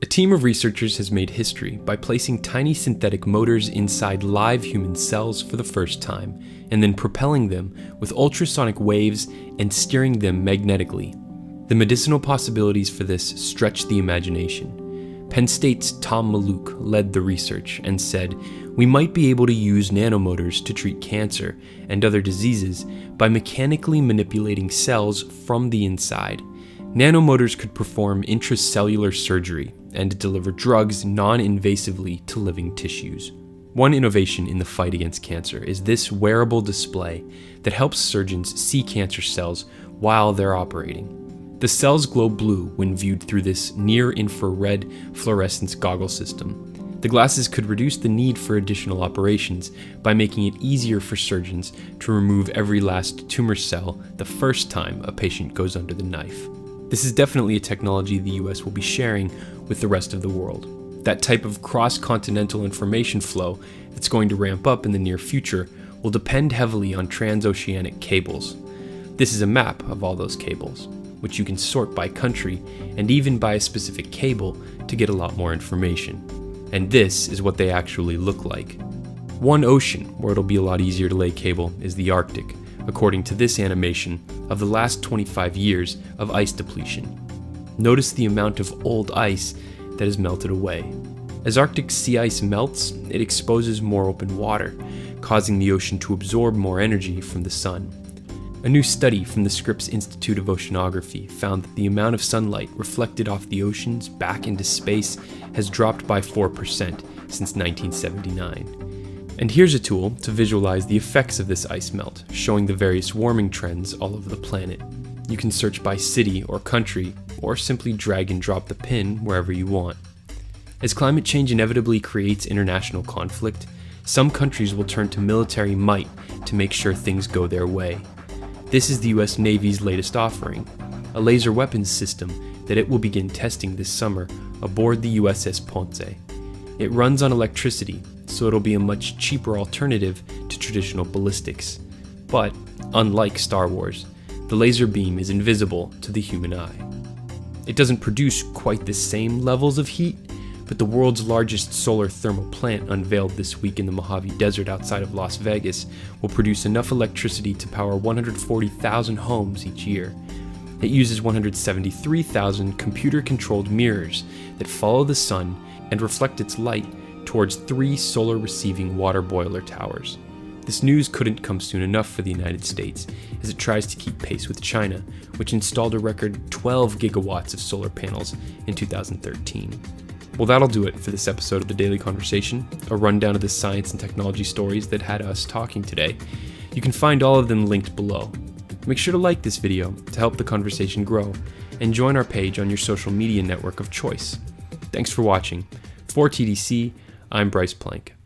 A team of researchers has made history by placing tiny synthetic motors inside live human cells for the first time, and then propelling them with ultrasonic waves and steering them magnetically. The medicinal possibilities for this stretch the imagination. Penn State's Tom Maluk led the research and said, "We might be able to use nanomotors to treat cancer and other diseases by mechanically manipulating cells from the inside. Nanomotors could perform intracellular surgery and deliver drugs non-invasively to living tissues." One innovation in the fight against cancer is this wearable display that helps surgeons see cancer cells while they're operating. The cells glow blue when viewed through this near-infrared fluorescence goggle system. The glasses could reduce the need for additional operations by making it easier for surgeons to remove every last tumor cell the first time a patient goes under the knife. This is definitely a technology the US will be sharing with the rest of the world. That type of cross-continental information flow that's going to ramp up in the near future will depend heavily on transoceanic cables. This is a map of all those cables, which you can sort by country and even by a specific cable to get a lot more information. And this is what they actually look like. One ocean where it'll be a lot easier to lay cable is the Arctic, according to this animation of the last 25 years of ice depletion. Notice the amount of old ice that has melted away. As Arctic sea ice melts, it exposes more open water, causing the ocean to absorb more energy from the sun. A new study from the Scripps Institute of Oceanography found that the amount of sunlight reflected off the oceans back into space has dropped by 4% since 1979. And here's a tool to visualize the effects of this ice melt, showing the various warming trends all over the planet. You can search by city or country, or simply drag and drop the pin wherever you want. As climate change inevitably creates international conflict, some countries will turn to military might to make sure things go their way. This is the US Navy's latest offering, a laser weapons system that it will begin testing this summer aboard the USS Ponce. It runs on electricity, so it'll be a much cheaper alternative to traditional ballistics. But, unlike Star Wars, the laser beam is invisible to the human eye. It doesn't produce quite the same levels of heat, but the world's largest solar thermal plant unveiled this week in the Mojave Desert outside of Las Vegas will produce enough electricity to power 140,000 homes each year. It uses 173,000 computer-controlled mirrors that follow the sun and reflect its light towards 3 solar-receiving water boiler towers. This news couldn't come soon enough for the United States, as it tries to keep pace with China, which installed a record 12 gigawatts of solar panels in 2013. Well, that'll do it for this episode of The Daily Conversation, a rundown of the science and technology stories that had us talking today. You can find all of them linked below. Make sure to like this video to help the conversation grow, and join our page on your social media network of choice. Thanks for watching. For TDC, I'm Bryce Plank.